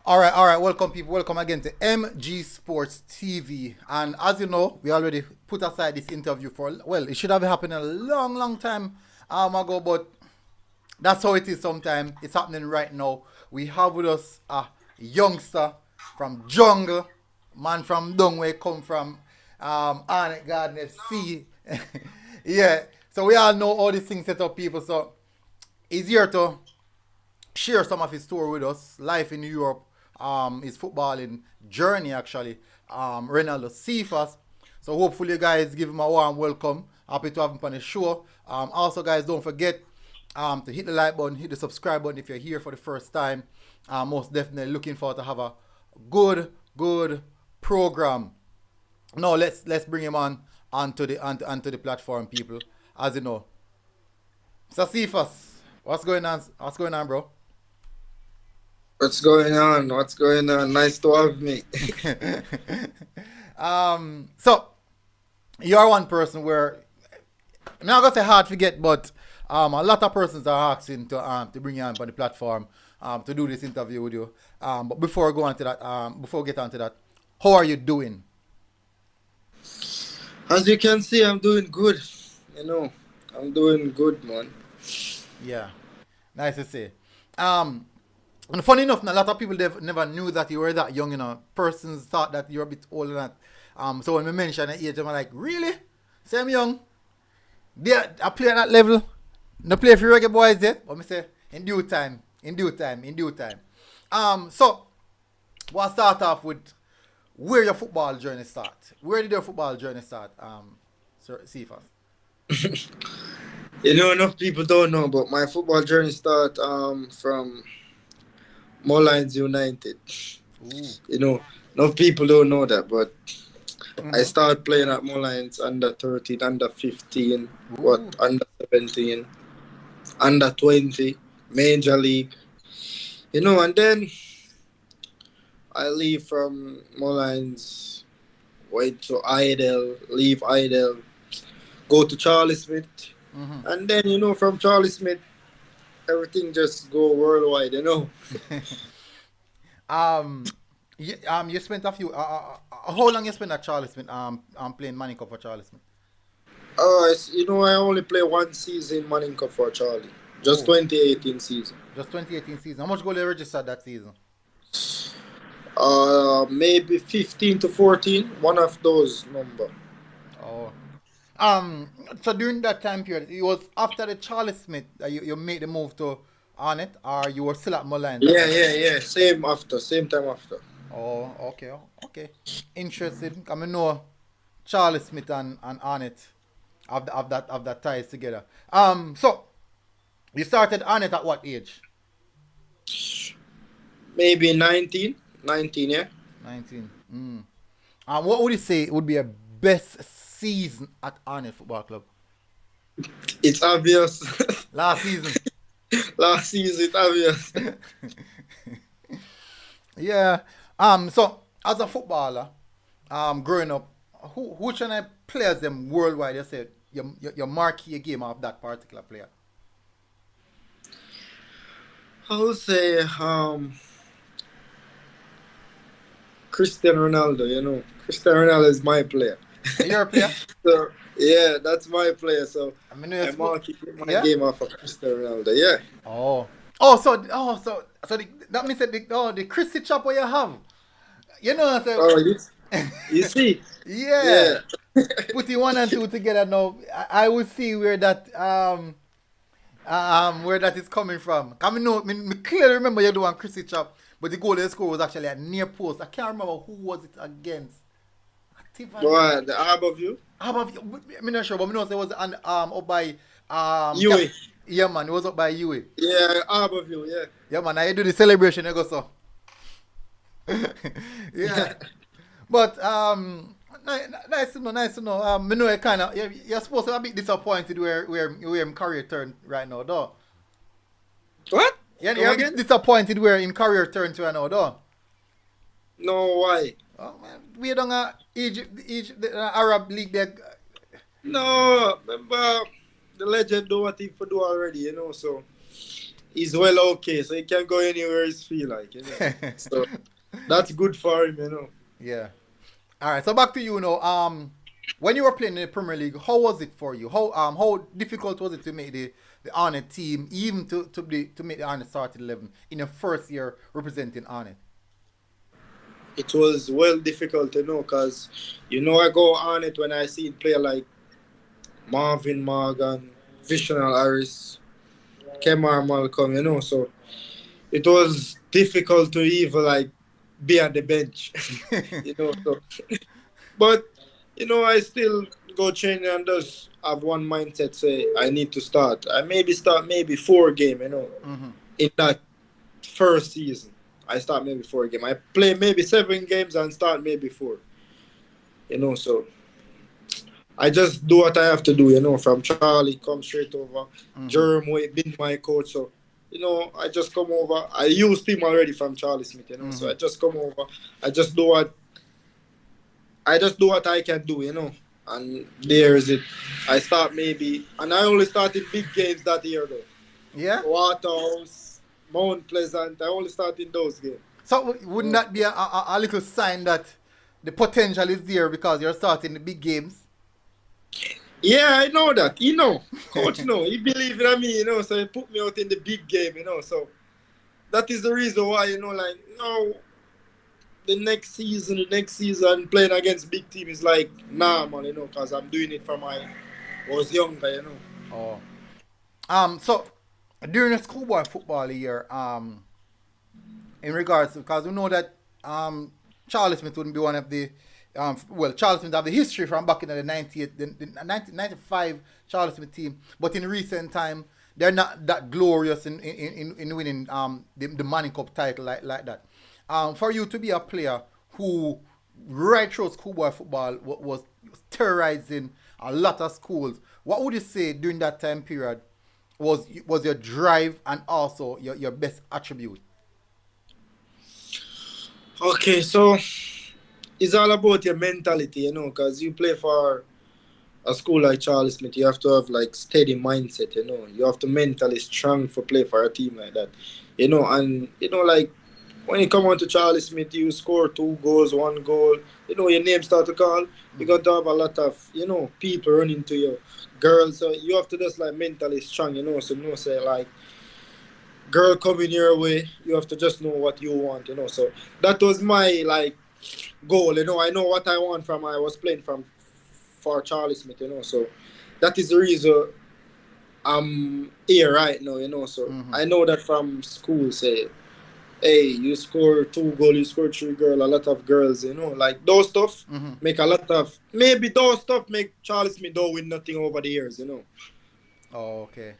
All right. Welcome, people. Welcome again to MG Sports TV. And as you know, we already put aside this interview for, well, it should have happened a long, long time ago, but that's how it is sometimes. It's happening right now. We have with us a youngster from Jungle, man from Dung, where he come from, Arnett Garden FC. Yeah, so we all know all these things set up, people. So he's here to share some of his story with us, life in Europe, his footballing journey actually, Renaldo Cephas. So hopefully you guys give him a warm welcome. Happy to have him on the show. Also guys, don't forget to hit the like button, hit the subscribe button if you're here for the first time. Most definitely looking forward to have a good program. Now let's bring him on onto the platform, people. As you know, Mr. Cephas, what's going on? What's going on, bro? What's going on? What's going on? Nice to have me. So you're one person where I'm not gonna say hard to get, but a lot of persons are asking to bring you on the platform to do this interview with you. But before we go on to that, before we get on to that, how are you doing? As you can see, I'm doing good. I'm doing good, man. Yeah, nice to see. And funny enough, a lot of people never knew that you were that young. Persons thought that you were a bit older than that. So when we mention the age, I'm like, really? Same young? I play at that level. No play for Reggae Boyz yet. But me say, in due time. So we'll start off with where your football journey start. Where did your football journey start, Sir Cephas? Enough people don't know, but my football journey start from Mullines United. Ooh. Enough people don't know that, but I Mm-hmm. started playing at Mullines under 13, under 15, Ooh. under 17, under 20, Major League. And then I leave from Mullines, went to Idle, leave Idle, go to Charlie Smith. Mm-hmm. And then, from Charlie Smith, everything just go worldwide. You spent a few. How long you spent at Charlie Smith? Playing Manning Cup for Charlie Smith. I only play one season Manning Cup for Charlie. Just Oh, 2018 season. just 2018 season. How much goal you registered that season? Maybe 15 to 14, one of those number. Oh. Um. So during that time period, it was after the Charlie Smith that you made the move to Arnett, or you were still at Mullines at Yeah, that time? yeah, yeah. Same time after. Oh, okay. Interested. I mean, know Charlie Smith and Arnett have that ties together. So you started Arnett at what age? Maybe 19, 19, yeah. 19. What would you say would be a best season at Arnett Football Club? It's obvious. Last season. Last season, it's obvious. Yeah. So as a footballer, growing up, which one of the players them worldwide you say your marquee game of that particular player? I would say Cristiano Ronaldo. Cristiano Ronaldo is my player. You're a player? So, yeah, that's my player. So, I mean, you're I mark my yeah. game off of Cristiano Ronaldo. Yeah. So that means that the Christy chop what you have. You know what I'm saying? Oh, you see? Yeah. Yeah. Putting one and two together now, I will see where that is coming from. I mean, no, me clearly remember you doing Chrissy chop, but the goal they scored was actually at near post. I can't remember who was it against. Tiffany. What, the Arbor View? How about I'm not sure, but I know it was up by Yui. yeah man, it was up by Yui. Yeah, Arbor View, yeah. Yeah man, I do the celebration, I go so. Yeah. But nice to know, nice to know. I know you kinda you're supposed to be a bit disappointed where in career turn right now, though. What? Yeah, Come you're a bit again? disappointed where in career turn to right now, though. No, why? Oh man, we don't Egypt the Arab League there. No, remember the legend do what he for do already, so he's well okay, so he can go anywhere he feel like, So that's good for him, Yeah. All right. So back to you now. When you were playing in the Premier League, how was it for you? How difficult was it to make the Arnett team, even to make the Arnett starting 11 in your first year representing Arnett? It was well difficult, because I go on it when I see player like Marvin Morgan, Visional Harris, Kemar Malcolm, so it was difficult to even like be on the bench, So, but I still go training and just have one mindset. Say I need to start. I maybe start maybe 4 game. Mm-hmm. In that first season, I start maybe 4 game. I play maybe 7 games and start maybe 4. So I just do what I have to do. From Charlie, come straight over. Mm-hmm. Jeremy been my coach, so I just come over. I used him already from Charlie Smith, Mm-hmm. So I just come over. I just do what I can do, And there is it. I start maybe, and I only started big games that year though. Yeah. Waterhouse, Mount Pleasant. I only started those games. So wouldn't that be a little sign that the potential is there because you're starting the big games? Yeah, I know that. Coach, he believed in me, so he put me out in the big game, So that is the reason why, the next season playing against big team is like, nah, man, because I'm doing it from I was younger, Oh. So during the schoolboy football year, in regards to, because we know that Charlie Smith wouldn't be one of the Charlie Smith have the history from back in the 1995 Charlie Smith team, but in recent time they're not that glorious in winning the Manning Cup title like that. For you to be a player who right through schoolboy football was terrorizing a lot of schools, what would you say during that time period was your drive and also your best attribute? Okay, so it's all about your mentality, because you play for a school like Charlie Smith, you have to have like steady mindset, You have to mentally strong for play for a team like that, and like when you come on to Charlie Smith, you score 2 goals, 1 goal, your name start to call, you're going to have a lot of, people running to you, girls, so you have to just like mentally strong, so say like girl coming your way, you have to just know what you want, so that was my like goal, I know what I want from I was playing for Charlie Smith, so that is the reason I'm here right now, so I know that from school, say, hey, you score 2 goals, you score 3 girls, a lot of girls, like those stuff make a lot of, maybe those stuff make Charlie Smith don't win nothing over the years, Oh, okay.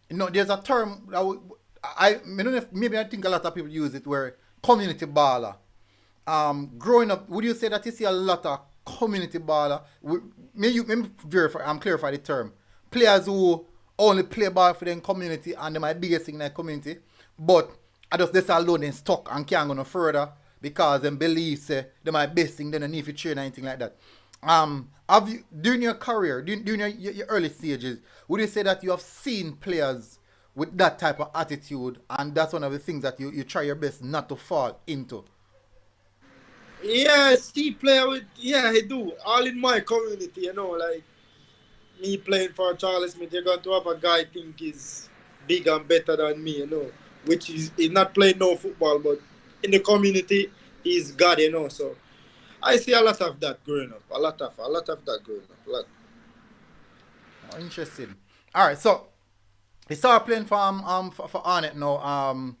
There's a term that I don't know if maybe I think a lot of people use it where community baller. Growing up, would you say that you see a lot of community baller? May verify, clarify the term. Players who only play ball for their community and they might biggest thing in their community, but I just this alone and stuck and can't go no further because them believe say they might best thing, they don't need to train or anything like that. Have you during your career, during your early stages, would you say that you have seen players with that type of attitude and that's one of the things that you try your best not to fall into? Yeah, see player with, yeah, I do. All in my community, like me playing for Charlie Smith, you're going to have a guy think is big and better than me, which is he's not playing no football, but in the community, he's God, so I see a lot of that growing up. A lot of that growing up. A lot. Oh, interesting. All right, so you start playing for Arnett now.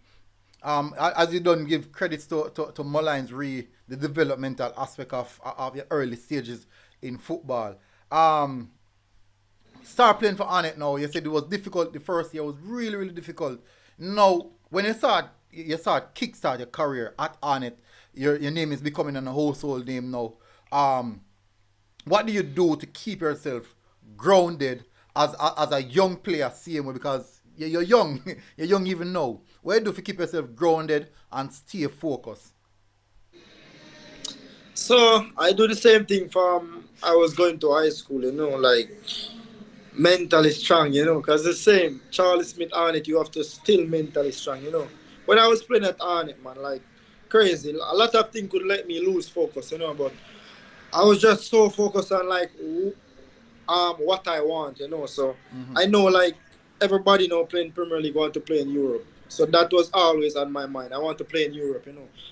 As you don't give credits to Mullines the developmental aspect of your early stages in football. Start playing for Arnett now. You said it was difficult. The first year was really, really difficult. Now, when you start kickstart your career at Arnett, your name is becoming a household name now. What do you do to keep yourself grounded as a young player, same way, because you're young, you're young even now. What do you do to keep yourself grounded and stay focused? So I do the same thing from I was going to high school, like mentally strong, because the same Charlie Smith on it, you have to still mentally strong. When I was playing at Arnett, man, like crazy, a lot of things could let me lose focus, but I was just so focused on like what I want. So I know like everybody now playing Premier League want to play in Europe. So that was always on my mind. I want to play in Europe.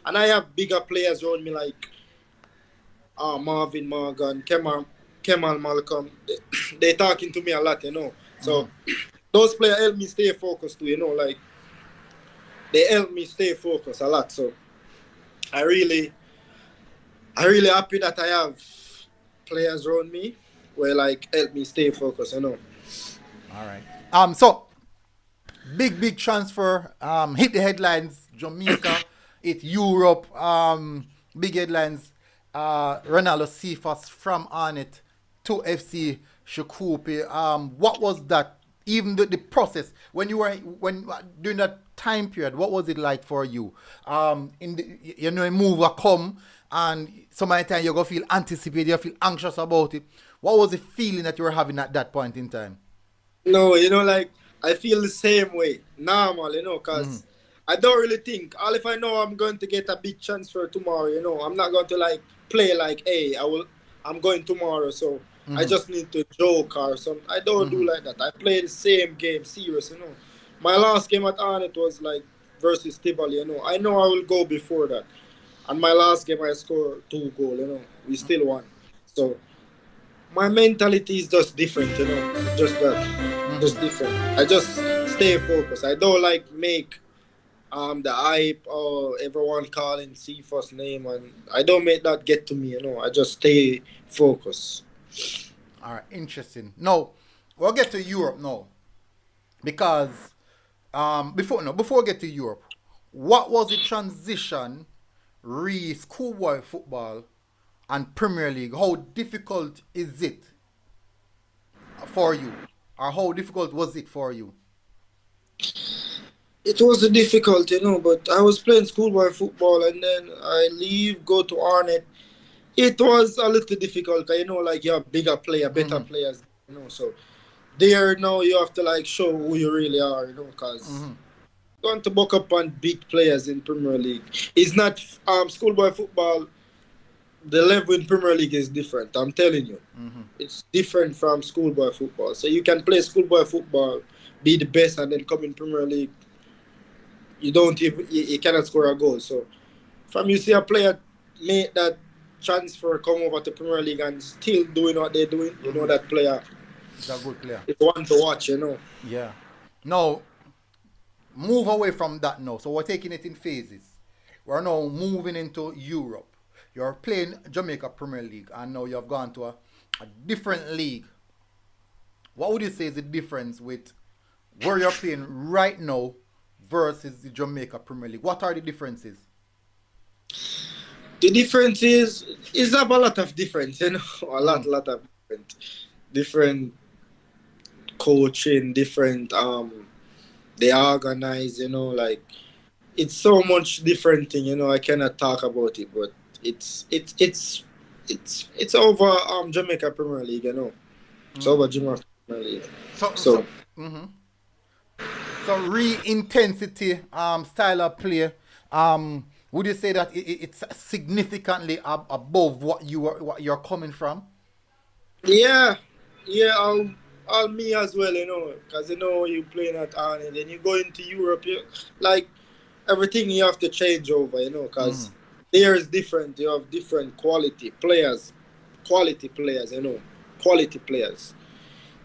And I have bigger players around me like Marvin Morgan, Kemal Malcolm. They talking to me a lot. So those players help me stay focused too. Like they help me stay focused a lot. So I really happy that I have players around me where like help me stay focused. All right. So big transfer. Hit the headlines. Jamaica, hit Europe. Big headlines. Renaldo Cephas from Arnett to FC Shikopi. What was that? Even the process when you were during that time period, what was it like for you? A move come and so many times you're gonna feel anticipated, you feel anxious about it. What was the feeling that you were having at that point in time? No, like I feel the same way. Normal, because I don't really think. All if I know I'm going to get a big transfer tomorrow, I'm not going to like play like, hey, I'm going tomorrow, so I just need to joke or something. I don't do like that. I play the same game serious. My last game at Arnett was like versus Tivoli, I know I will go before that. And my last game I scored 2 goals, we still won. So my mentality is just different, just that, just different. I just stay focused. I don't like make the hype or everyone calling Cephas name, and I don't make that get to me. I just stay focused. All right, interesting. Now we'll get to Europe now, because before we get to Europe, what was the transition re schoolboy football and Premier League? How difficult is it for you, or how difficult was it for you? It was difficult, but I was playing schoolboy football and then I leave, go to Arnett. It was a little difficult, like you have bigger player, better players, so there now you have to like show who you really are, because going to buck up on big players in Premier League. It's not schoolboy football. The level in Premier League is different. I'm telling you, it's different from schoolboy football. So you can play schoolboy football, be the best, and then come in Premier League. You cannot score a goal. So from you see a player make that transfer, come over to Premier League and still doing what they're doing, that player. He's a good player. It's one to watch, Yeah. Now, move away from that now. So we're taking it in phases. We're now moving into Europe. You're playing Jamaica Premier League, and now you've gone to a different league. What would you say is the difference with where you're playing right now versus the Jamaica Premier League? What are the differences? The difference is have a lot of difference, a lot of different coaching, different they organize, like it's so much different thing, I cannot talk about it, but it's over Jamaica Premier League, It's over Jamaica Premier League. So re-intensity style of play, would you say that it's significantly above what you're coming from? Yeah, all me as well, because you playing at Arnold, and you go into Europe, like everything you have to change over, because there is different. You have different quality players, quality players.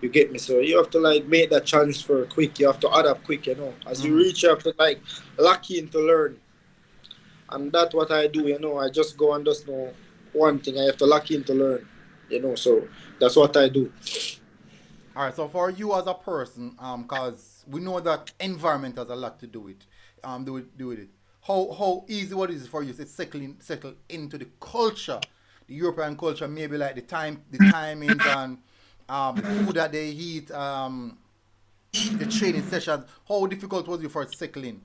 You get me? So you have to like make that transfer quick. You have to adapt quick. As you reach, you have to like lock in to learn, and that's what I do. I just go and just know one thing. I have to lock in to learn. So that's what I do. All right. So for you as a person, because we know that environment has a lot to do with it. How easy what is it for you to settle into the culture, the European culture, maybe like the timings and the food that they eat, the training sessions. How difficult was it for settling?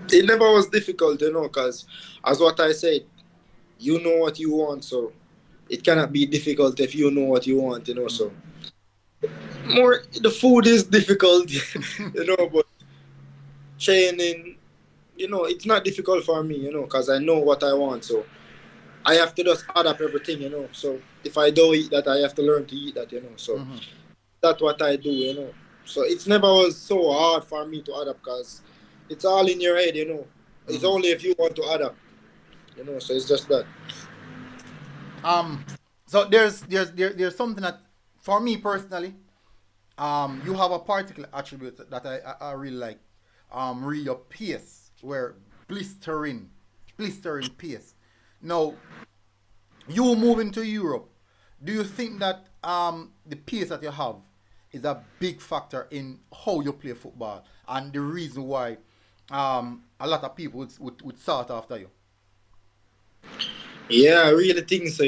It never was difficult, because as what I said, you know what you want, so it cannot be difficult if you know what you want, so More the food is difficult, but training, it's not difficult for me, because I know what I want. So I have to just adapt everything. So if I don't eat that, I have to learn to eat that. So that's what I do. So it's never was so hard for me to adapt because it's all in your head. It's only if you want to adapt. So it's just that. So there's something that, for me personally, you have a particular attribute that I really like. Read your pace, where blistering pace. Now, you moving to Europe, do you think that the pace that you have is a big factor in how you play football and the reason why a lot of people would start after you? Yeah, I really think so.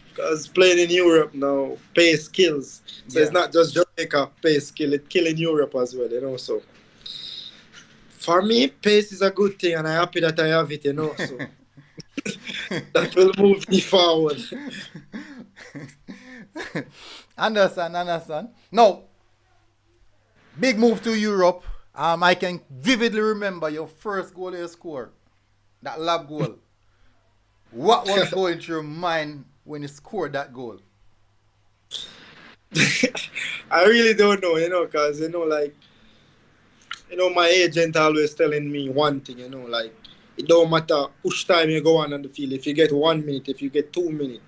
Because playing in Europe now, pace kills. So it's Yeah. not just Jamaica pace kill, it kill in Europe as well. So for me, pace is a good thing and I'm happy that I have it. So that will move me forward. Understand. No, big move to Europe. I can vividly remember your first goal you scored, that lab goal. What was going through your mind when you scored that goal? I really don't know, because, my agent always telling me one thing, like, it don't matter which time you go on the field. If you get 1 minute, if you get 2 minutes,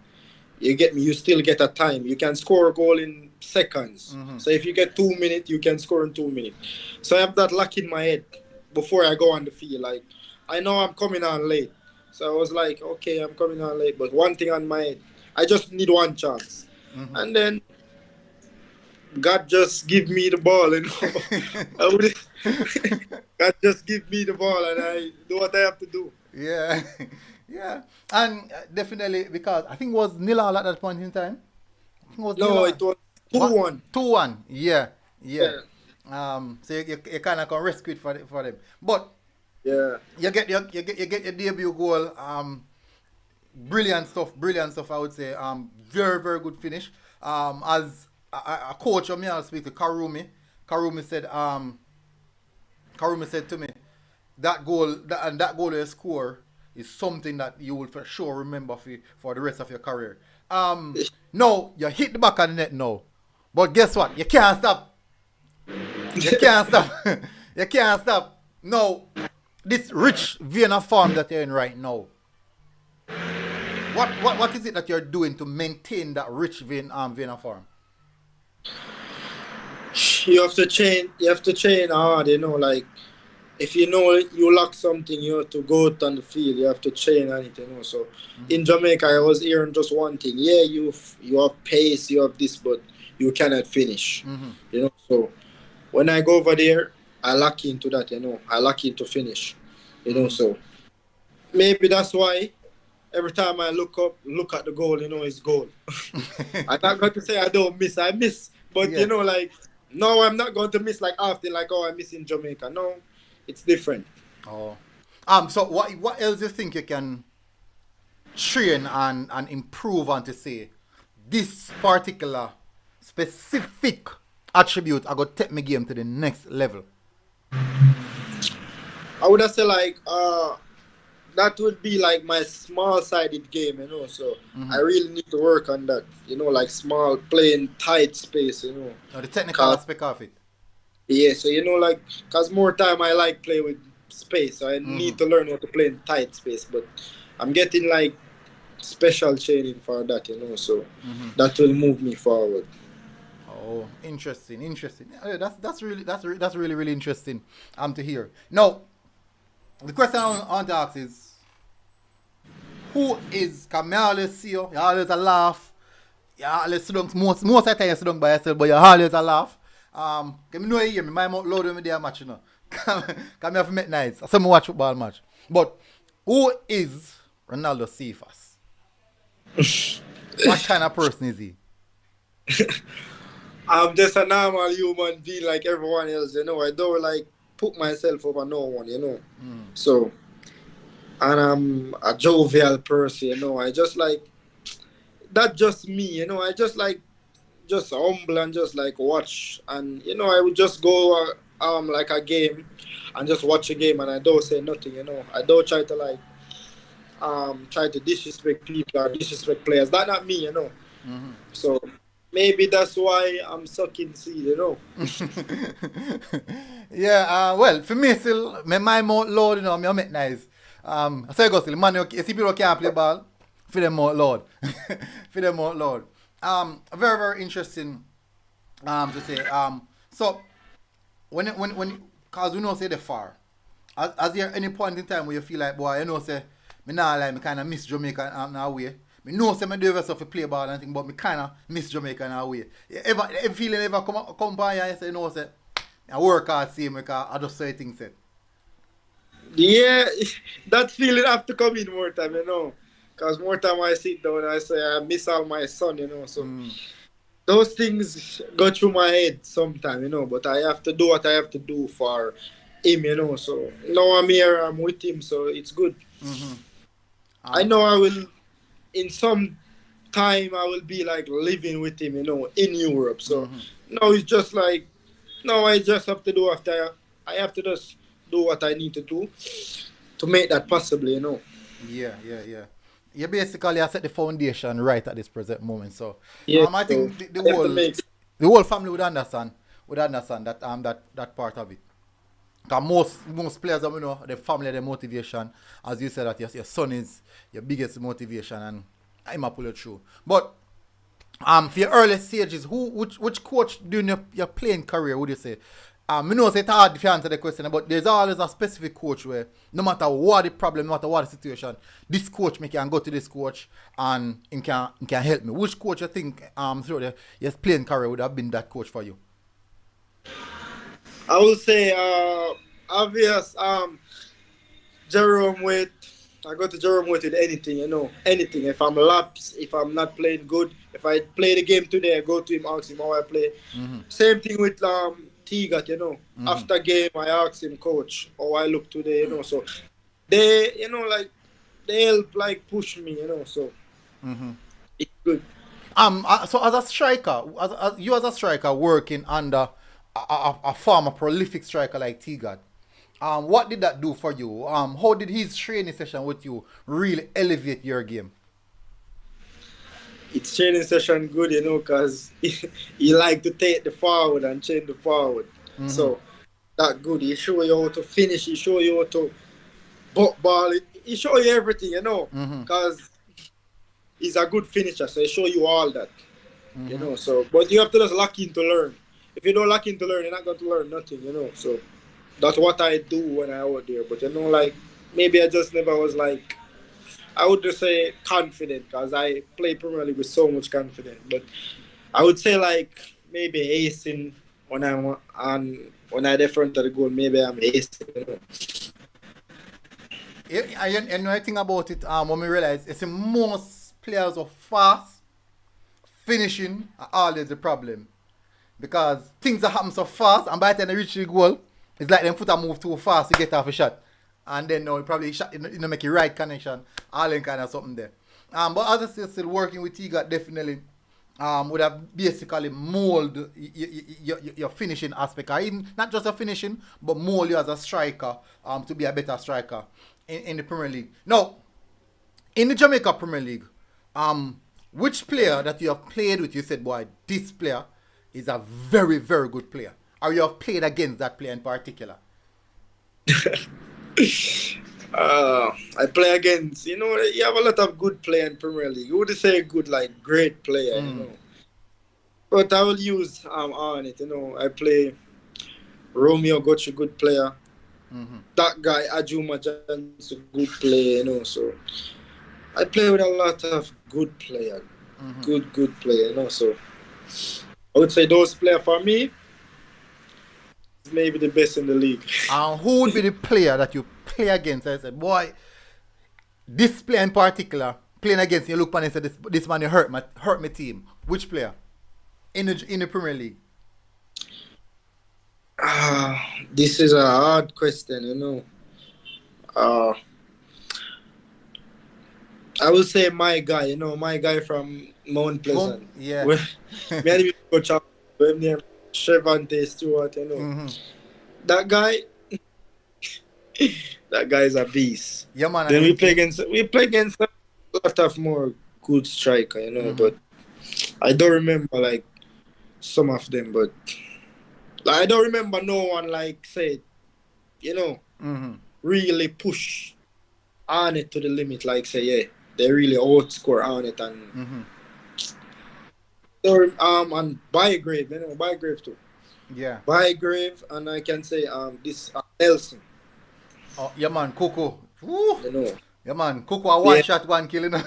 you get me, you still get a time. You can score a goal in seconds. So if you get 2 minutes, you can score in 2 minutes. So I have that luck in my head before I go on the field. Like, I know I'm coming on late. So I was like, okay, I'm coming on late. But one thing on my head, I just need one chance. And then God just give me the ball. God just give me the ball and I do what I have to do. Yeah, yeah, and definitely because I think it was nil all at that point in time. I think it was nil No, all. it was What? 2-1. 2-1. Yeah, yeah. Yeah. So you kind of can rescue it for them, but Yeah. you get your debut goal. Brilliant stuff. I would say. Very good finish. As a coach of me, I'll speak to Karumi. Karumi said. Karumi said to me, that goal you score is something that you will for sure remember for the rest of your career. No, you hit the back of the net now, but guess what? You can't stop. You can't stop. You can't stop. No, this rich Vienna form that you're in right now. What is it that you're doing to maintain that rich Vienna form? You have to train. You have to train hard. Like if you know you lack something, you have to go out on the field. You have to train on it. So in Jamaica, I was hearing just one thing. Yeah, you have pace, you have this, but you cannot finish. So when I go over there, I lack into that. I lack into finish. So maybe that's why every time I look at the goal, it's goal. I'm not going to say I don't miss. I miss, but Yeah. like no, I'm not going to miss like often, like I miss in Jamaica. No, it's different. Oh. So what else do you think you can train and improve on to say this particular specific attribute I got take my game to the next level? I would have said like that would be like my small-sided game. So I really need to work on that. Like small, playing tight space. Now the technical aspect of it. Yeah, so like, cause more time I like play with space, so I need to learn how to play in tight space. But I'm getting like special training for that, so that will move me forward. Oh, interesting. That's really interesting. To hear. Now, the question I want to ask is, who is? Cause me always see you. You always a laugh. You always sit down. Most of the time you sit down by yourself, but you always a laugh. Can me know you hear me? My mouth loud when me there match, Cause me have to make nice. I say me watch football match. But who is Renaldo Cephas? What kind of person is he? I'm just a normal human being like everyone else. I don't like put myself over no one. So, and I'm a jovial person. I just like that. Just me. I just like just humble and just like watch. And I would just go like a game and just watch a game, and I don't say nothing. I don't try to like try to disrespect people or disrespect players. That's not me. Mm-hmm. So maybe that's why I'm sucking seed. Yeah, well, for me still, my mouth loud, me make nice. So I go still, man, you see people can't play ball, for them out loud. For them out loud. Very, very interesting to say. So cause we know say the far. As there any point in time where you feel like, boy, say, me nah like, me kind of miss Jamaica in a way. Me know say me do ever stuff to play ball and thing, but me kind of miss Jamaica in a way. Ever feeling ever come by and say, say, I work hard same because I just say things said. Yeah, that feeling have to come in more time. Because more time I sit down and I say I miss all my son. So those things go through my head sometimes. But I have to do what I have to do for him. So now I'm here, I'm with him, so it's good. Mm-hmm. I know I will, in some time, I will be like living with him, in Europe. So now it's just like, now I just have to do I have to just do what I need to do to make that possible. Yeah. You basically have set the foundation right at this present moment. So Yeah, I so think I have to make. the whole family would understand that that part of it. Because most players, the family, the motivation, as you said, that your son is your biggest motivation, and I'm a pull it through. But for your early stages, which coach during your playing career would you say? I know it's hard if you answer the question, but there's always a specific coach where no matter what the problem, no matter what the situation, this coach me can go to this coach and he can help me. Which coach you think through your playing career would have been that coach for you? I will say, obvious, Jerome Wade. I go to Jerome Wade with anything. Anything. If I'm lapsed, if I'm not playing good, if I play the game today, I go to him, ask him how I play. Mm-hmm. Same thing with Tigat. Mm-hmm. After game, I ask him, coach, how I look today. So they, like they help like push me. So it's good. So as a striker, as you as a striker working under a former prolific striker like Tigard, what did that do for you? How did his training session with you really elevate your game? It's training session good, because he like to take the forward and change the forward. So that good. He show you how to finish. He show you how to butt ball. He show you everything, because he's a good finisher. So he show you all that, So, but you have to just lock in to learn. If you don't lock in to learn, you're not going to learn nothing, So that's what I do when I was there. But like maybe I just never was like, I would just say confident, because I play Premier League with so much confidence. But I would say like maybe acing when I'm when I different to the goal, maybe I'm acing. And I think about it, when we realize it's most players are fast, finishing are always the problem. Because things are happening so fast, and by the time they reach the goal, it's like them foot are move too fast to get off a shot. And then now probably shot, make a right connection, all in kind of something there. But as I still working with Tiga, definitely would have basically mold your finishing aspect, or even not just a finishing, but mold you as a striker to be a better striker in the Premier League. Now, in the Jamaica Premier League, which player that you have played with, you said, boy, this player is a very, very good player, or you have played against that player in particular? I play against, you have a lot of good players in Premier League. You would say good, like great player, But I will use on it, I play Romeo Gotcha, good player. That guy Ajuma John's a good player, So I play with a lot of good players, good player, So I would say those players for me maybe the best in the league. And who would be the player that you play against? I said, boy, this player in particular, playing against you, look upon and said, this man hurt my team. Which player in the Premier League? This is a hard question, I will say my guy, my guy from Mount Pleasant. Yeah. When me and him go chop when name Chevante Stewart, you know. Mm-hmm. That guy that guy is a beast. Yeah, man. Then we play against a lot of more good striker, you know, Mm-hmm. but I don't remember like some of them, but I don't remember no one like said, you know, Mm-hmm. really push on it to the limit, like say, yeah, they really outscore on it Mm-hmm. and Bygrave, you know, Bygrave too. Yeah. Bygrave and I can say this Nelson, Oh, yeah, man. Coco. Woo. you know. Yeah, man. Coco, a one Yeah, shot, one kill, you know.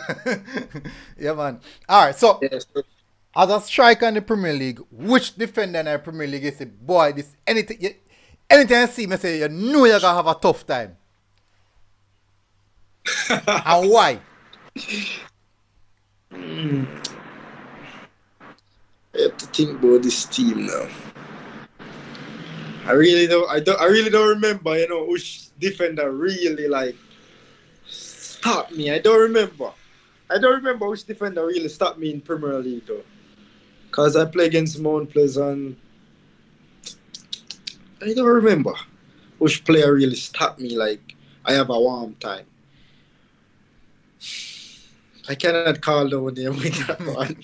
Yeah, man. All right. So, yes. as a striker in the Premier League, which defender in the Premier League you say, boy, this anything I see, me say, you know you're gonna have a tough time. And why? I have to think about this team now. I really don't remember, you know, which defender really like stopped me. I don't remember. I don't remember which defender really stopped me in Premier League though. Cause I play against Mount Pleasant. I don't remember which player really stopped me like I have a warm time. I cannot call down name with that one.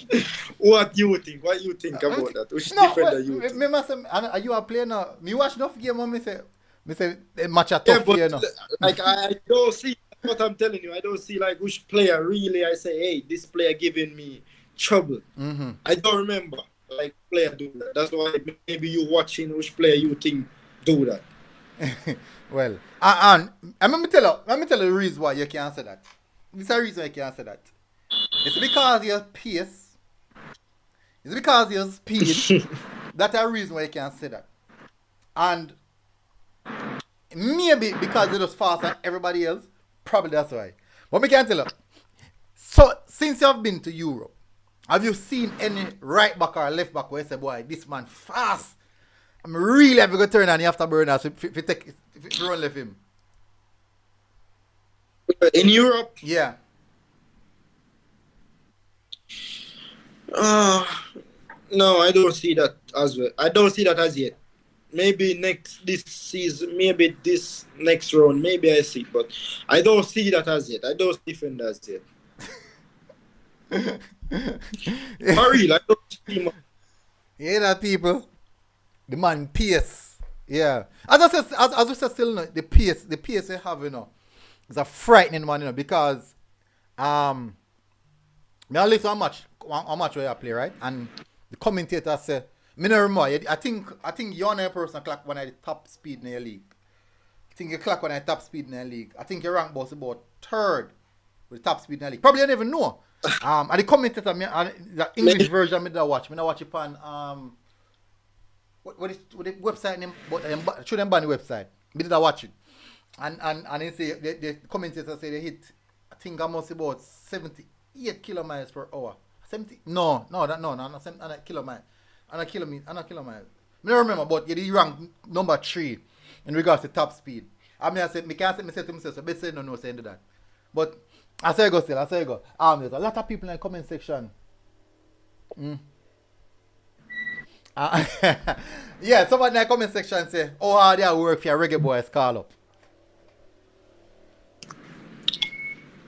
What you think? What you think about that? Which No, defender well, you think? me must say, are you a player now? Me watch enough game and me say, the match a Yeah, tough but here now. like I don't see what I'm telling you. I don't see like which player really I say, hey, this player giving me trouble. Mm-hmm. I don't remember like player do that. That's why maybe you watching which player you think do that. Well, and let me tell you the reason why you can't say that. This is the reason why you can't say that. It's because your pace. It's because your speed. That's the reason why you can't say that. And maybe because you're just faster than everybody else. Probably that's why. But me can tell you. So since you have been to Europe, have you seen any right back or left back where you say, boy, this man fast? I'm really having to turn on you after burn us if you run left him. In Europe, Yeah. uh, no, I don't see that as well. I don't see that as yet. Maybe this season, maybe this next round, maybe I see, but I don't see that as yet. I don't see defenders yet. For real, I don't see much. You hear that, people? The man pace. Yeah. As we said still, the pace they have, is a frightening one, because me I listen how much where you play, right? And the commentator say, me no remember. I think you're not a person clock when I the top speed in your league. I think you clock when I top speed in the league. I think you rank about third with the top speed in the league. Probably you never know. And the commentator, the English version, me da watch. Me da watch it on what the website name? But should them ban the website. Me did watch it. And they say the commentator say they hit. I think almost about 78 kilometers per hour. 70? No, not kilometer. And a kilometer. I don't remember, but you rank number 3 in regards to top speed. I mean, I said, I can't say to myself, so best say no, saying that. But I say go still. There's a lot of people in the comment section. Yeah, somebody in the comment section say, oh, how they work for your Reggae Boyz call up.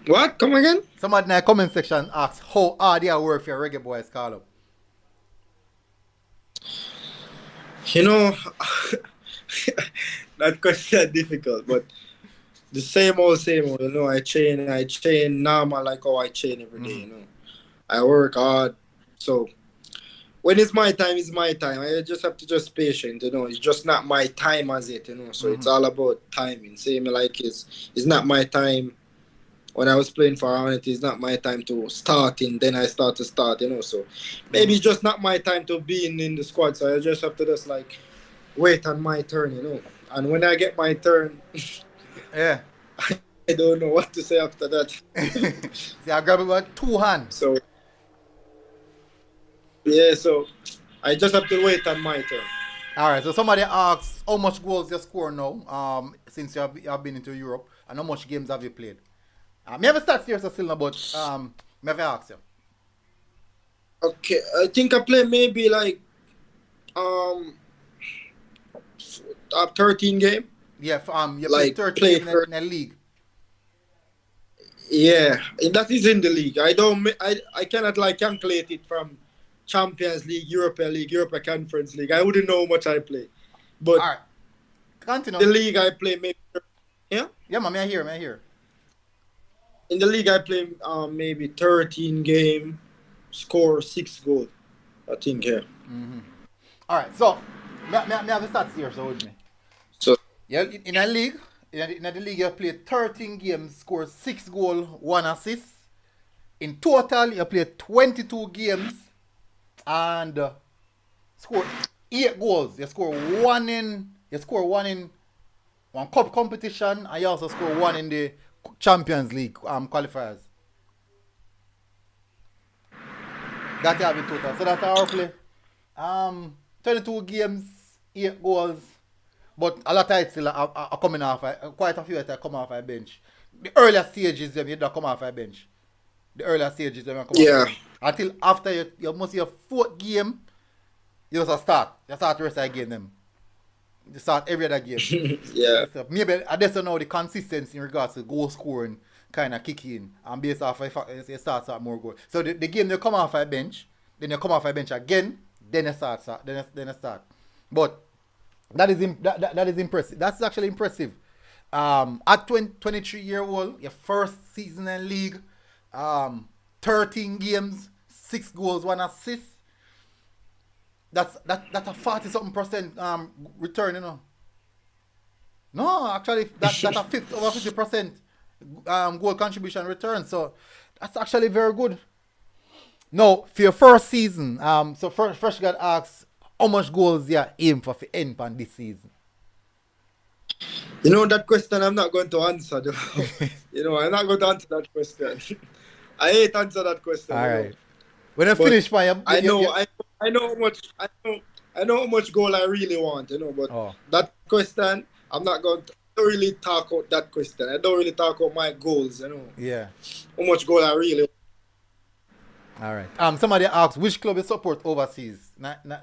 What? Come again? Somebody in the comment section asks, how hard they work for your Reggae Boyz call up. You know, that question is difficult, but the same old, you know, I train normal like how I train every day, you know. I work hard, so when it's my time, it's my time. I just have to just patient, you know. It's just not my time as yet, you know. So it's all about timing. Same like it's not my time. When I was playing for Hornet, it's not my time to start in. Then I start, you know. So maybe it's just not my time to be in the squad. So I just have to just like wait on my turn, you know. And when I get my turn, Yeah. I don't know what to say after that. See, I grab it with 2 hands. So yeah, so I just have to wait on my turn. Alright, so somebody asks how much goals you score now, since you have been into Europe, and how much games have you played? Me have a stats here, so still no, but me have to ask you. Okay, I think I play maybe like um 13 game. Yeah, you played Like 13 play games for, in the league. yeah, and that is in the league. I cannot like calculate it from Champions League, Europa Conference League. I wouldn't know how much I play, but All right, continue. the league I play maybe, yeah. Yeah, man, may I hear. In the league I play maybe 13 game, score 6 goals. I think, yeah. All right, so me have the stats here, so with me. So Yeah, in a league, in the league, you played 13 games, scored 6 goals, 1 assist. In total, you played 22 games and scored 8 goals. You score one in one cup competition, and you also score one in the Champions League qualifiers. That you have in total. So that's our play. 22 games, 8 goals. But a lot of it still are coming off. Quite a few that come off a bench. The earlier stages, them you don't come off a bench. The earlier stages, them you come off a yeah, bench. Until after you must your fourth game, you just start. You start the rest of the game. Them. You start every other game. yeah. So maybe I just don't know the consistency in regards to goal scoring kind of kick in and based off the fact you start more goal. So the game you come off a bench, then you come off a bench again, then you start, then you start. But that is impressive. That's actually impressive. At 23-year-old, your first season in league, 13 games, 6 goals, 1 assist. That's a 40-something% return, you know. No, actually, that's a over 50% goal contribution return. So that's actually very good. Now, for your first season, so first you got asked how much goals you aim for end on this season. You know that question I'm not going to answer. Though. I'm not going to answer that question. I hate answer that question. All right. When I finish my, I know how much I know how much goal I really want. But that question I'm not going to really talk about that question. I don't really talk about my goals. Yeah. How much goal I really want. All right. Somebody asked which club you support overseas.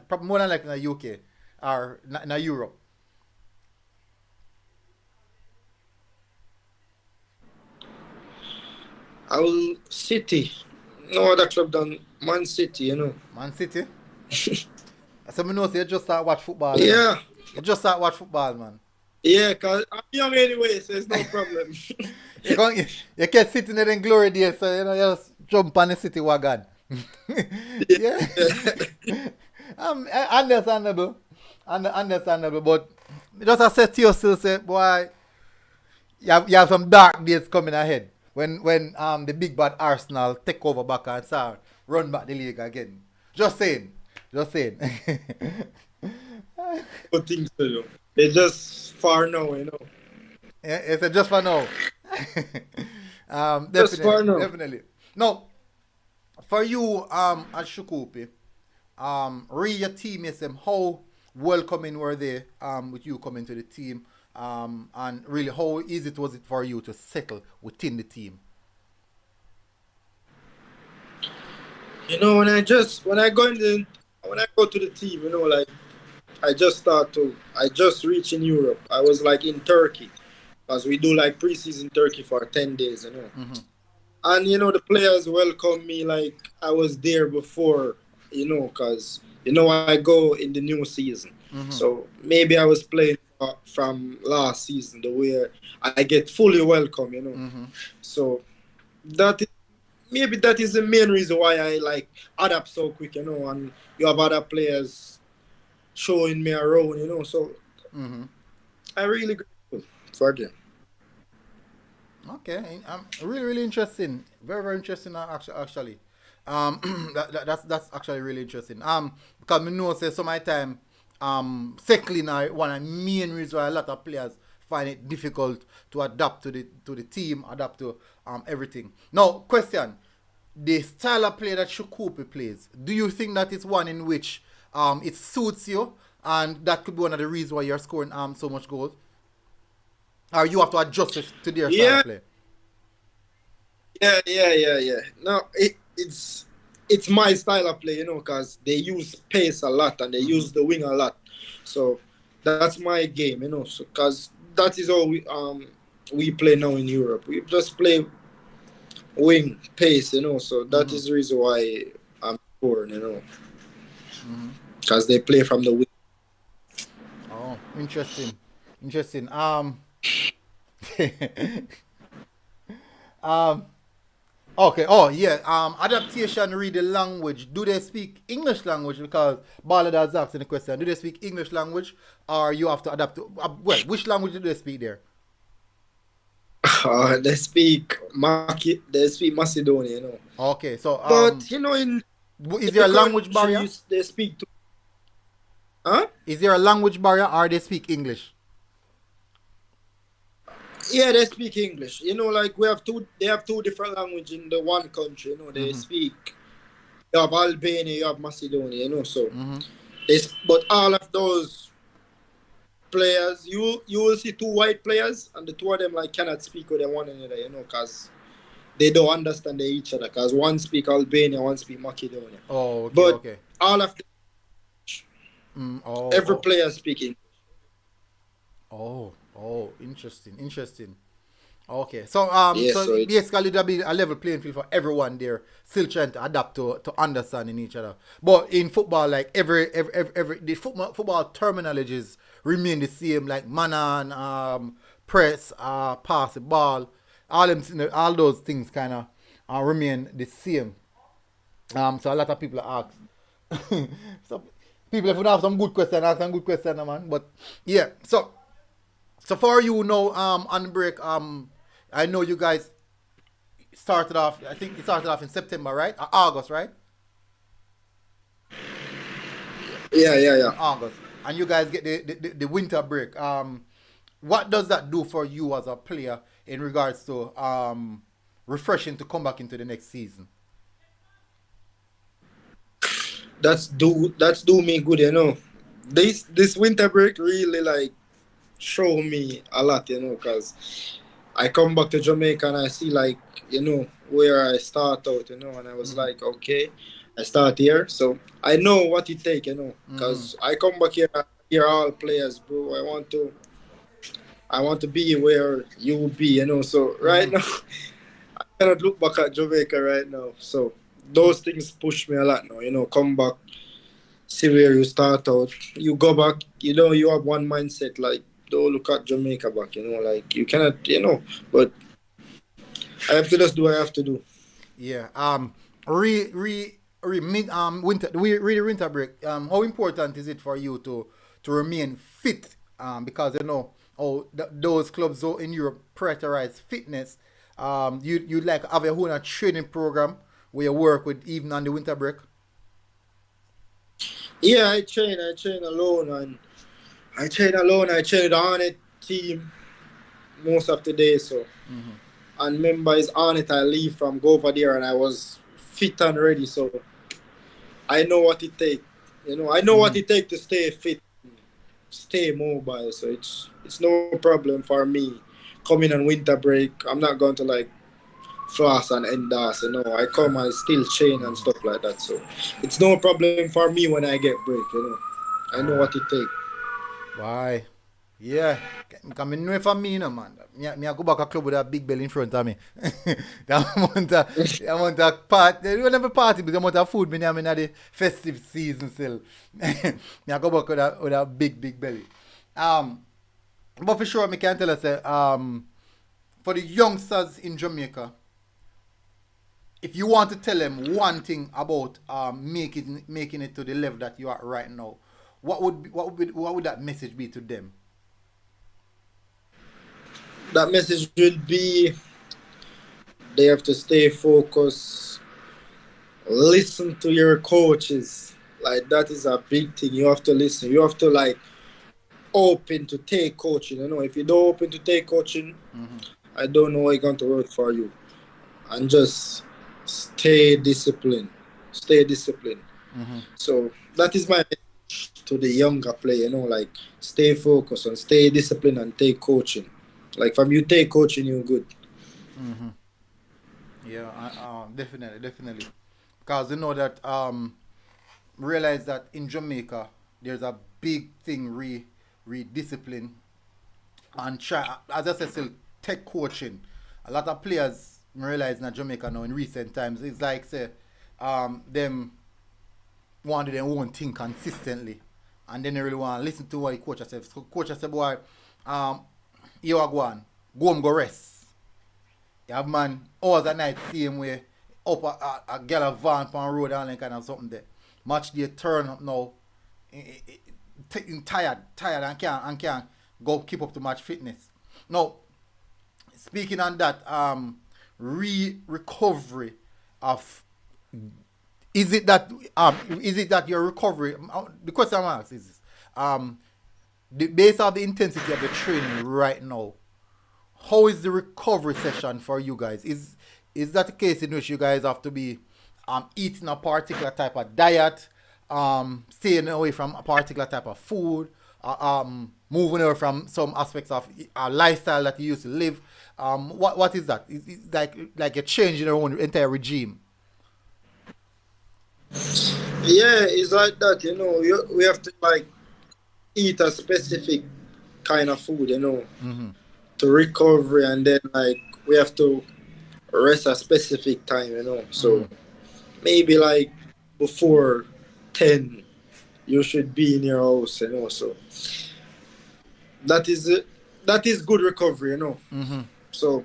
Probably more than like in the UK or in Europe. I will City. No other club than Man City. Man City. So I know you just start watch football. Yeah. You just start watch football, man. Yeah, cause I'm young anyway, so it's no problem. You can't sit in there in glory days, so you just jump on the City wagon. Yeah. Understandable. Understandable, but just I said to yourself, say, boy, you have some dark days coming ahead. When the big bad Arsenal take over back and start run back the league again. Just saying. Good things to do. It's just far now, Yeah, it's just for now. Definitely, just for now. Definitely. No, for you, at Shukupi, read your teammates them how welcoming were they with you coming to the team, and really how easy was it for you to settle within the team? When I go to the team, like I just reached in Europe. I was like in Turkey, because we do like preseason Turkey for 10 days, Mm-hmm. And the players welcomed me like I was there before, because I go in the new season. Mm-hmm. So maybe I was playing from last season, the way I get fully welcome, Mm-hmm. So maybe that is the main reason why I like adapt so quick, and you have other players showing me around, so Mm-hmm. I really grateful for them. Okay, really, really interesting. Very, very interesting. Actually, that's actually really interesting. Because we know say some of the time, settling are one of the main reasons why a lot of players find it difficult to adapt to the team, adapt to everything. Now, question: the style of play that Shukupi plays, do you think that is one in which it suits you, and that could be one of the reasons why you're scoring so much goals? Or you have to adjust it to their style of play? Yeah. No, it's it's my style of play, because they use pace a lot and they use the wing a lot. So that's my game, So because that is all we play now in Europe. We just play wing pace, So that is the reason why I'm scoring, because they play from the wing. Oh, interesting. um, okay. Oh, yeah. Adaptation. Read the language. Do they speak English language? Because Ballad has asked in the question. Do they speak English language, or you have to adapt to? Well, which language do they speak there? They speak Macedonian, Okay, so But is there a language barrier? They speak to. Huh? Is there a language barrier, or they speak English? Yeah, they speak English. Like they have two different languages in the one country. They speak. You have Albania, you have Macedonia. So but all of those players, you will see two white players, and the two of them like cannot speak with one another, because they don't understand each other. Because one speak Albania, one speak Macedonia. Oh, okay, but okay. all of them, every player speaking. Oh, interesting. Okay, so so basically there'll be a level playing field for everyone there, still trying to adapt to understanding each other. But in football, like every the football terminologies remain the same, like man, press, pass the ball, all those things kind of remain the same. So a lot of people ask. So people, if you have some good questions, ask some good questions, man. But yeah, so for you now, on the break, I know you guys started off. I think it started off in September, right? August, right? Yeah. August, and you guys get the winter break. What does that do for you as a player in regards to refreshing to come back into the next season? That's do me good, This winter break really like show me a lot, because I come back to Jamaica and I see like, where I start out, and I was like, okay, I start here, so I know what it take, because I come back here, all players, bro. I want to be where you will be, So right now, I cannot look back at Jamaica right now. So those things push me a lot now, come back, see where you start out. You go back, you have one mindset, like, don't look at Jamaica back, like, you cannot, but I have to just do what I have to do. Yeah. Winter break. How important is it for you to remain fit? Because those clubs in Europe prioritize fitness. You like have your own training program where you work with even on the winter break. Yeah, I train alone, and I train on it team most of the day. So, and member is on it. I leave from go over there, and I was fit and ready. So, I know what it takes. I know what it takes to stay fit, stay mobile. So it's no problem for me coming on winter break. I'm not going to like floss and endorse. I come and still train and stuff like that. So it's no problem for me when I get break. I know what it takes. Why? Yeah. Because I know for me, man. I go back a club with a big belly in front of me. the amount of party. They don't have a party, but the amount of food I in the festive season still. I go back with a big belly. But for sure, I can tell us for the youngsters in Jamaica, if you want to tell them one thing about making it to the level that you are right now, what would that message be to them? That message would be they have to stay focused, listen to your coaches. Like, that is a big thing. You have to listen. You have to like open to take coaching. If you don't open to take coaching, I don't know what's going to work for you. And just stay disciplined. So that is my message to the younger player. Like, stay focused and stay disciplined and take coaching. Like, from you take coaching, you're good. Yeah, definitely. because you know that realize that in Jamaica there's a big thing re discipline and try as I said still tech coaching. A lot of players realize in Jamaica now in recent times it's like say them want to do their own thing consistently and then they really want to listen to what the coach says. So coach said boy you are going go home go rest. You have man hours a night same way up a girl a van on road and kind of something there. Match day turn up now tired and can't go keep up to match fitness. Now speaking on that recovery of is it that your recovery the question I'm asking is this, the base of the intensity of the training right now, how is the recovery session for you guys? Is that the case in which you guys have to be eating a particular type of diet, staying away from a particular type of food, moving away from some aspects of a lifestyle that you used to live? What is that? It's like a change in your own entire regime. Yeah, it's like that, we have to like eat a specific kind of food, to recover, and then like we have to rest a specific time, So maybe like before 10, you should be in your house, So that is good recovery, So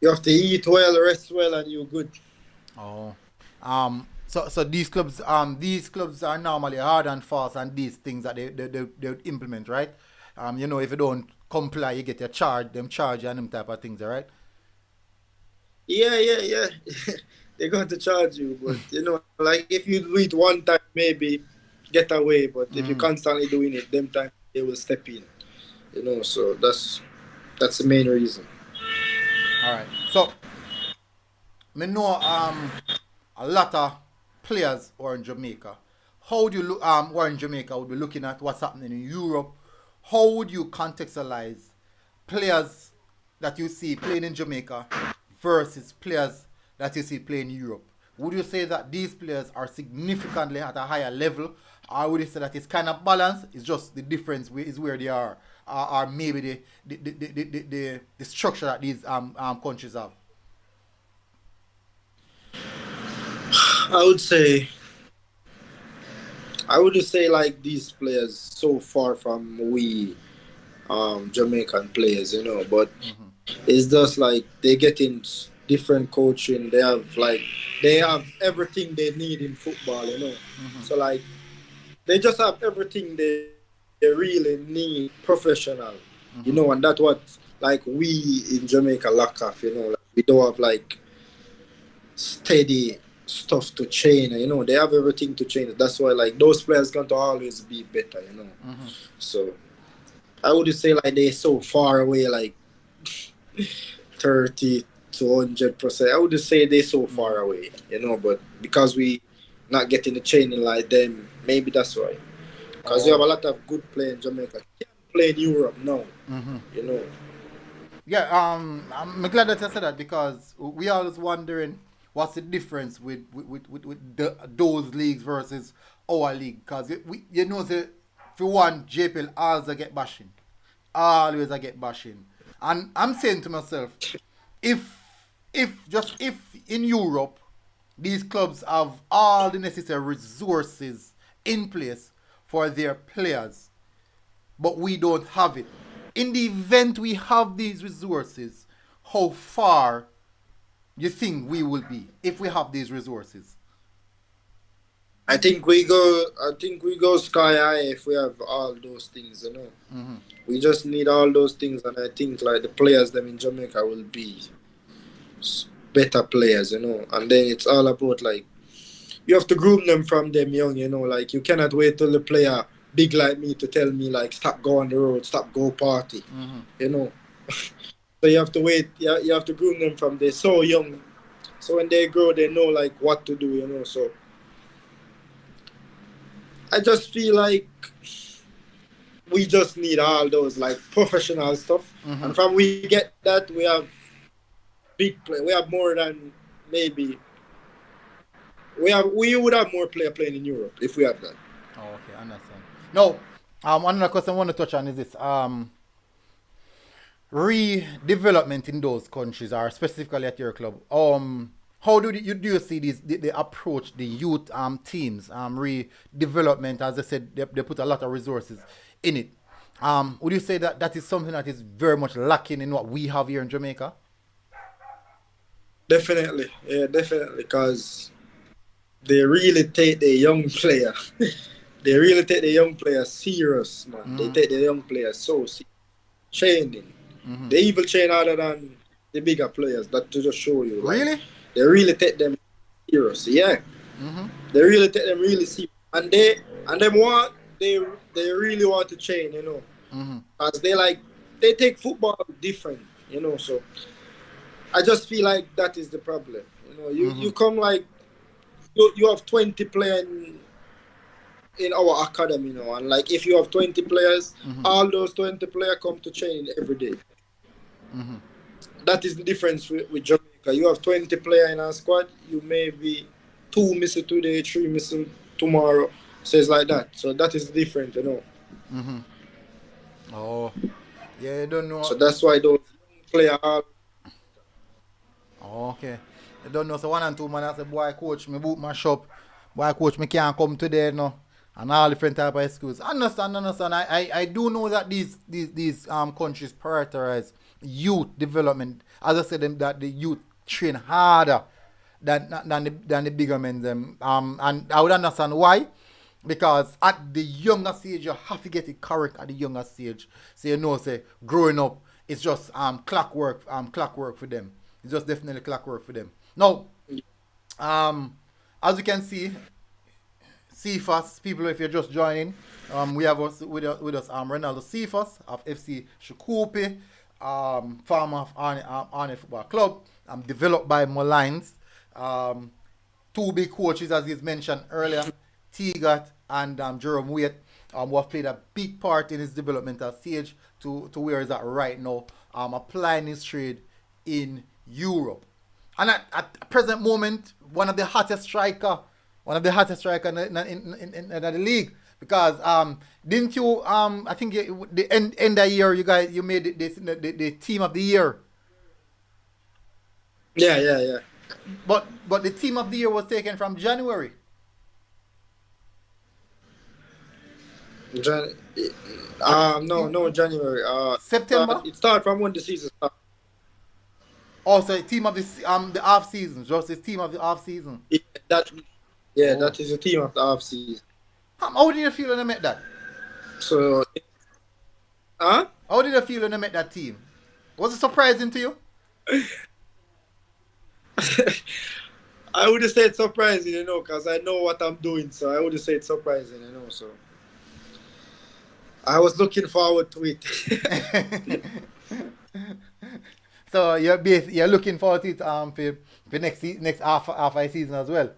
you have to eat well, rest well, and you're good. Oh, so these clubs are normally hard and fast and these things that they implement, right? If you don't comply, you get your charge, them charge you and them type of things, all right? Yeah. They're going to charge you, but like if you do it one time, maybe get away. But if you're constantly doing it, them time they will step in. So that's the main reason. All right. So me know a lot of players who are in Jamaica. How do you look who are in Jamaica would be looking at what's happening in Europe? How would you contextualize players that you see playing in Jamaica versus players that you see playing in Europe? Would you say that these players are significantly at a higher level, or would you say that it's kind of balanced? It's just the difference is where they are, or maybe the structure that these countries have? I would just say like these players so far from we Jamaican players, but it's just like they get in different coaching. They have everything they need in football, So like they just have everything they really need professional, and that's what like we in Jamaica lack of, like, we don't have like steady stuff to train, they have everything to train. That's why like those players going to always be better, So I would say like they're so far away, like 30 to 100%. I would just say they're so far away, but because we not getting the training like them, maybe that's why. Because you have a lot of good players in Jamaica. Can't play in Europe now, Yeah, I'm glad that you said that because we always wondering what's the difference with those leagues versus our league. Because say, for one, JPL always I get bashing. Always I get bashing. And I'm saying to myself, if in Europe these clubs have all the necessary resources in place for their players, but we don't have it. In the event we have these resources, how far you think we will be if we have these resources? I think we go sky high if we have all those things, We just need all those things, and I think like the players them in Jamaica will be better players, And then it's all about like you have to groom them from them young, Like you cannot wait till the player big like me to tell me like stop go on the road, stop go party, So you have to wait. You have to groom them from they're so young, so when they grow, they know like what to do, So I just feel like we just need all those like professional stuff, and from we get that, we have big play. We have more than maybe We would have more player playing in Europe if we have that. Oh, okay, understand. Now, another question I want to touch on is this. Redevelopment in those countries, or specifically at your club. How do you see they approach the youth teams redevelopment? As I said, they put a lot of resources in it. Would you say that that is something that is very much lacking in what we have here in Jamaica? Definitely, yeah, definitely, because they really take the young player. They really take the young player serious, man. They take the young player so serious. Training. They even train harder than the bigger players. That to just show you. Like, Really? they really take them serious. Yeah. They really take them really serious. And they really want to train, you know. As they take football different, you know. So I just feel like that is the problem. You know, you come like you have 20 players in our academy, you know, and like if you have 20 players, all those 20 players come to train every day. That is the difference with Jamaica. You have 20 players in a squad, you may be 2 missing today, 3 missing tomorrow. So it's like that. So that is different, you know. Oh, yeah, you don't know. So that's why those young players are. Oh, okay. You don't know. So 1 and 2 man, I say, boy, coach, me boot my shop. Boy, coach, me can't come today, no. And all different type of excuses. Understand. I do know that these countries prioritize youth development. As I said, that the youth train harder than the bigger men them. And I would understand why. Because at the younger stage, you have to get it correct at the younger stage. So you know, say growing up, it's just clockwork for them. It's just definitely clockwork for them. Now, as you can see, Cephas, people, if you're just joining, we have with us Renaldo Cephas of FC Shikupi, farmer of Arne Football Club, developed by Molines. 2 big coaches, as he's mentioned earlier, Tegat and Jerome Waite, who have played a big part in his developmental stage to where he's at right now, applying his trade in Europe. And at the present moment, one of the hottest striker in the league. Because didn't you I think the end of the year you made the team of the year. Yeah. But the team of the year was taken from January. No, January. September? It started from when the season started. Also, team of the off season, just the team of the off season. That is the team of the off season. How did you feel when you met that? So, How did you feel when you met that team? Was it surprising to you? I would have said surprising, you know, because I know what I'm doing. So I would have said surprising, you know. So I was looking forward to it. So you're looking forward to it for next half a season as well.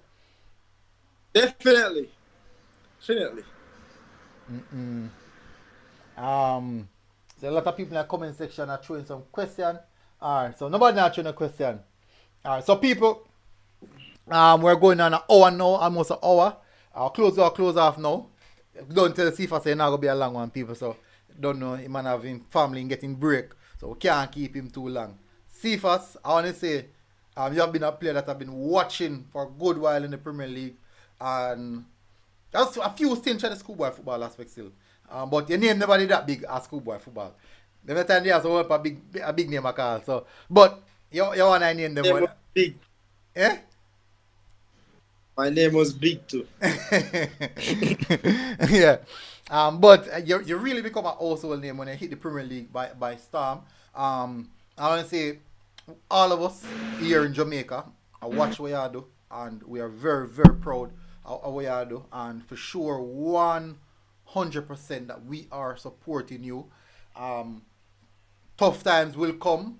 Definitely. So a lot of people in the comment section are throwing some questions. Alright, so nobody not throwing a question. Alright, so people, we're going on an hour now, almost an hour. I'll close off now. Don't tell Cephas say it's not gonna be a long one, people. So don't know, he might have his family and getting break, so we can't keep him too long. Cephas, I want to say, you have been a player that I've been watching for a good while in the Premier League, and that's a few stints at the schoolboy football aspect still. But your name never did that big as schoolboy football. Every time they have to up a big name I call. So, but you want to name them name was big. Eh? My name was big too. Yeah. But you really become a household name when you hit the Premier League by storm. I want to say all of us here in Jamaica, I watch what you do, and we are very, very proud of what you do, and for sure 100% that we are supporting you. Tough times will come.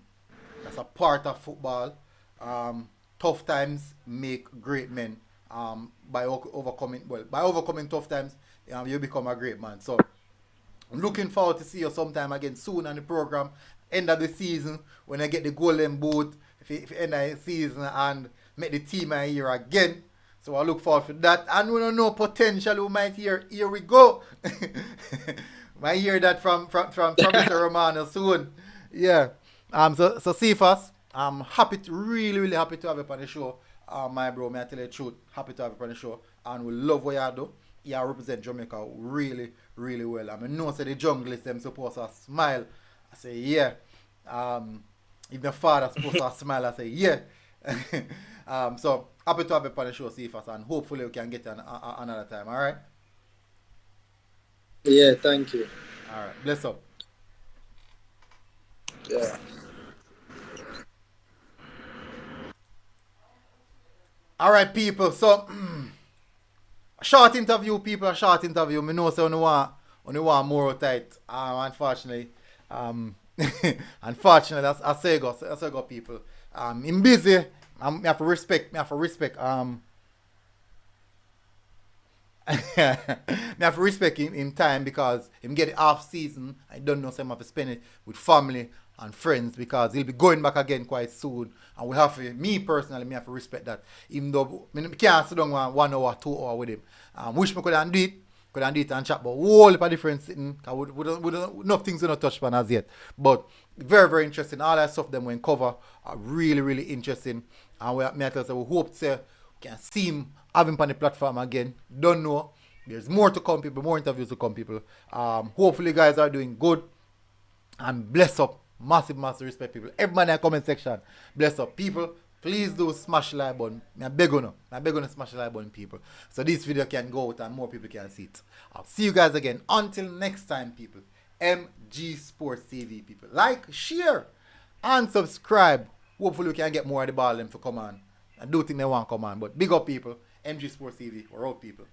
That's a part of football. Tough times make great men. By overcoming tough times, you become a great man. So I'm looking forward to see you sometime again soon on the program. End of the season when I get the golden boot. If you end of the season and make the team a year again. So I look forward to that. And we don't know potential we might hear. Here we go. Might hear that from Mr. Romano soon. Yeah. So Cephas, I'm happy to really happy to have you on the show. My bro, may I tell you the truth, happy to have you on the show. And we love what you do. You represent Jamaica really well. I mean, no say the junglist them supposed to smile. I say yeah. If the father supposed to smile, I say yeah. So happy to have you on the show, Cephas, and hopefully we can get you another time. All right. Yeah, thank you. All right. Bless up. Yeah. All right, people. So short interview, people. A short interview. Me know say only want more tight. Unfortunately, unfortunately, that's I go, people. I'm busy. Me have to respect. Me have to respect. Me have to respect him time because him get it off season. I don't know, so I have to spend it with family and friends because he'll be going back again quite soon. And we have to, me personally, me have to respect that. Even though me can't sit down 1 hour, 2 hours with him. Wish me could have do it. Could have do it and chat, but whole heap of different sitting. We don't, enough things we don't touch upon as yet. But very interesting. All that stuff them when cover are really interesting. And we hope to can see him have him on the platform again. Don't know. There's more to come, people. More interviews to come, people. Hopefully, you guys are doing good. And bless up. Massive respect, people. Everybody in the comment section. Bless up, people. Please do smash the like button. I beg you to smash the like button, people. So this video can go out and more people can see it. I'll see you guys again. Until next time, people. MG Sports TV, people. Like, share, and subscribe. Hopefully, we can get more of the ball them to come on. I do think they want to come on. But big up, people. MG Sports TV. We're out, people.